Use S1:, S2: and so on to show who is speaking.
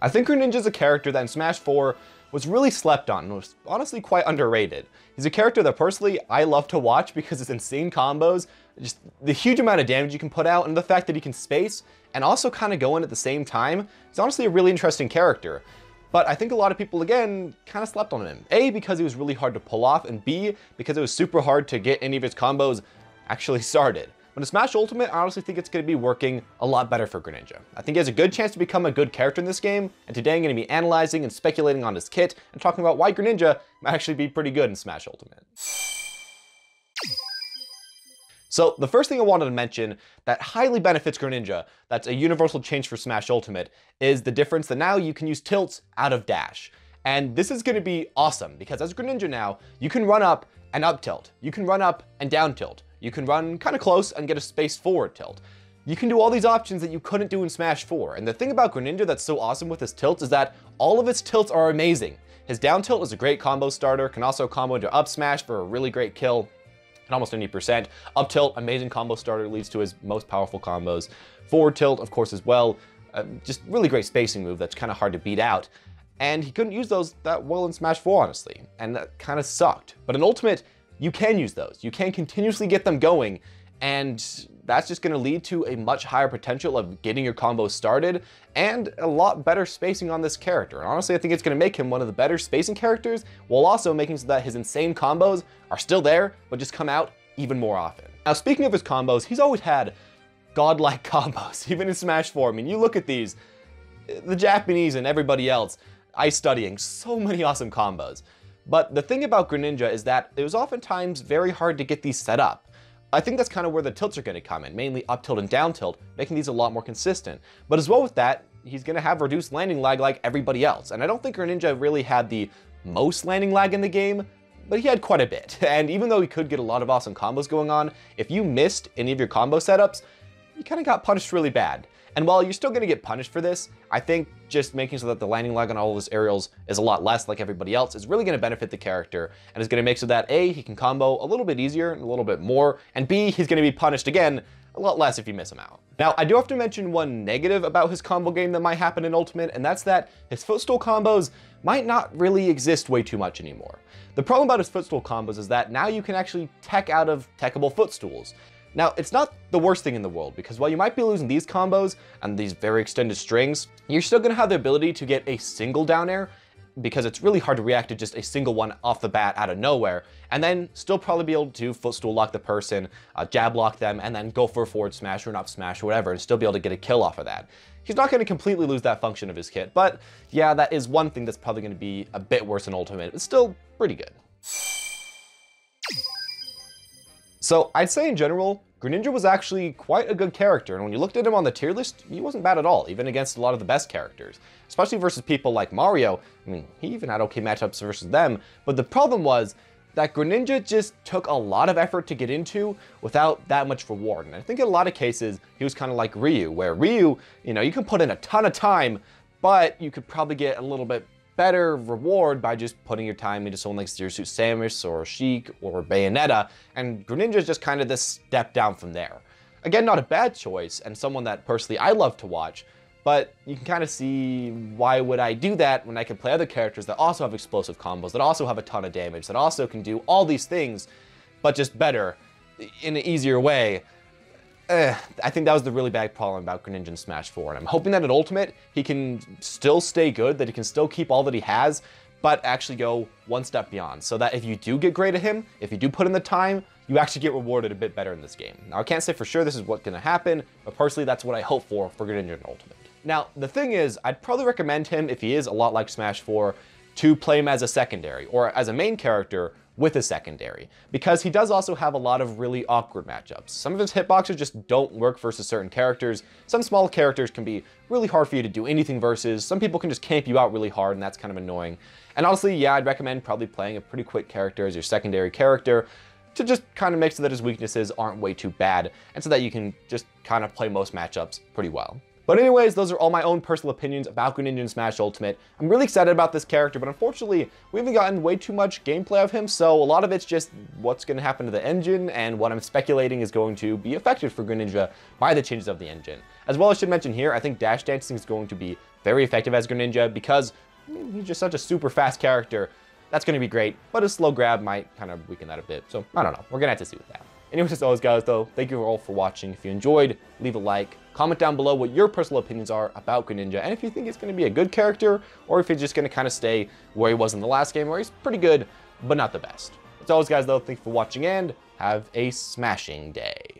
S1: I think Greninja is a character that in Smash 4 was really slept on and was honestly quite underrated. He's a character that personally I love to watch because his insane combos, just the huge amount of damage you can put out, and the fact that he can space and also kind of go in at the same time. He's honestly a really interesting character. But I think a lot of people, again, kind of slept on him. A, because he was really hard to pull off, and B, because it was super hard to get any of his combos actually started. But in Smash Ultimate, I honestly think it's going to be working a lot better for Greninja. I think he has a good chance to become a good character in this game, and today I'm going to be analyzing and speculating on his kit, and talking about why Greninja might actually be pretty good in Smash Ultimate. So the first thing I wanted to mention that highly benefits Greninja, that's a universal change for Smash Ultimate, is the difference that now you can use tilts out of dash. And this is going to be awesome, because as Greninja now, you can run up and up tilt. You can run up and down tilt. You can run kind of close and get a space forward tilt. You can do all these options that you couldn't do in Smash 4. And the thing about Greninja that's so awesome with his tilts is that all of his tilts are amazing. His down tilt is a great combo starter, can also combo into up smash for a really great kill at almost 90%. Up tilt, amazing combo starter, leads to his most powerful combos. Forward tilt, of course, as well. Just really great spacing move that's kind of hard to beat out. And he couldn't use those that well in Smash 4, honestly. And that kind of sucked. But in Ultimate, you can use those. You can continuously get them going, and that's just going to lead to a much higher potential of getting your combos started and a lot better spacing on this character. And honestly, I think it's going to make him one of the better spacing characters, while also making so that his insane combos are still there, but just come out even more often. Now, speaking of his combos, he's always had godlike combos, even in Smash 4. I mean, you look at these, the Japanese and everybody else, ice studying, so many awesome combos. But the thing about Greninja is that it was oftentimes very hard to get these set up. I think that's kind of where the tilts are going to come in, mainly up tilt and down tilt, making these a lot more consistent. But as well with that, he's going to have reduced landing lag like everybody else. And I don't think Greninja really had the most landing lag in the game, but he had quite a bit. And even though he could get a lot of awesome combos going on, if you missed any of your combo setups, you kind of got punished really bad. And while you're still going to get punished for this, I think just making so that the landing lag on all of his aerials is a lot less like everybody else is really going to benefit the character, and is going to make so that A, he can combo a little bit easier and a little bit more, and B, he's going to be punished again a lot less if you miss him out. Now, I do have to mention one negative about his combo game that might happen in Ultimate, and that's that his footstool combos might not really exist way too much anymore. The problem about his footstool combos is that now you can actually tech out of techable footstools. Now, it's not the worst thing in the world, because while you might be losing these combos and these very extended strings, you're still going to have the ability to get a single down air, because it's really hard to react to just a single one off the bat out of nowhere, and then still probably be able to footstool lock the person, jab lock them, and then go for a forward smash or an up smash or whatever, and still be able to get a kill off of that. He's not going to completely lose that function of his kit, but yeah, that is one thing that's probably going to be a bit worse in Ultimate. It's still pretty good. So I'd say in general, Greninja was actually quite a good character, and when you looked at him on the tier list, he wasn't bad at all, even against a lot of the best characters. Especially versus people like Mario. I mean, he even had okay matchups versus them, but the problem was that Greninja just took a lot of effort to get into without that much reward. And I think in a lot of cases, he was kind of like Ryu, where Ryu, you know, you can put in a ton of time, but you could probably get a little bit better reward by just putting your time into someone like Zero Suit Samus or Sheik or Bayonetta, and Greninja is just kind of this step down from there. Again, not a bad choice, and someone that personally I love to watch, but you can kind of see why would I do that when I can play other characters that also have explosive combos, that also have a ton of damage, that also can do all these things, but just better, in an easier way. I think that was the really bad problem about Greninja in Smash 4, and I'm hoping that at Ultimate, he can still stay good, that he can still keep all that he has, but actually go one step beyond, so that if you do get great at him, if you do put in the time, you actually get rewarded a bit better in this game. Now, I can't say for sure this is what's going to happen, but personally, that's what I hope for Greninja in Ultimate. Now, the thing is, I'd probably recommend him, if he is a lot like Smash 4, to play him as a secondary, or as a main character with a secondary, because he does also have a lot of really awkward matchups. Some of his hitboxes just don't work versus certain characters. Some small characters can be really hard for you to do anything versus. Some people can just camp you out really hard, and that's kind of annoying. And honestly, yeah, I'd recommend probably playing a pretty quick character as your secondary character to just kind of make so that his weaknesses aren't way too bad, and so that you can just kind of play most matchups pretty well. But anyways, those are all my own personal opinions about Greninja in Smash Ultimate. I'm really excited about this character, but unfortunately, we haven't gotten way too much gameplay of him, so a lot of it's just what's going to happen to the engine and what I'm speculating is going to be affected for Greninja by the changes of the engine. As well, I should mention here, I think dash dancing is going to be very effective as Greninja because he's just such a super fast character. That's going to be great, but a slow grab might kind of weaken that a bit, so I don't know. We're going to have to see with that. Anyways, as always, guys, though, thank you all for watching. If you enjoyed, leave a like. Comment down below what your personal opinions are about Greninja, and if you think it's going to be a good character, or if he's just going to kind of stay where he was in the last game, where he's pretty good, but not the best. As always, guys, though, thank you for watching, and have a smashing day.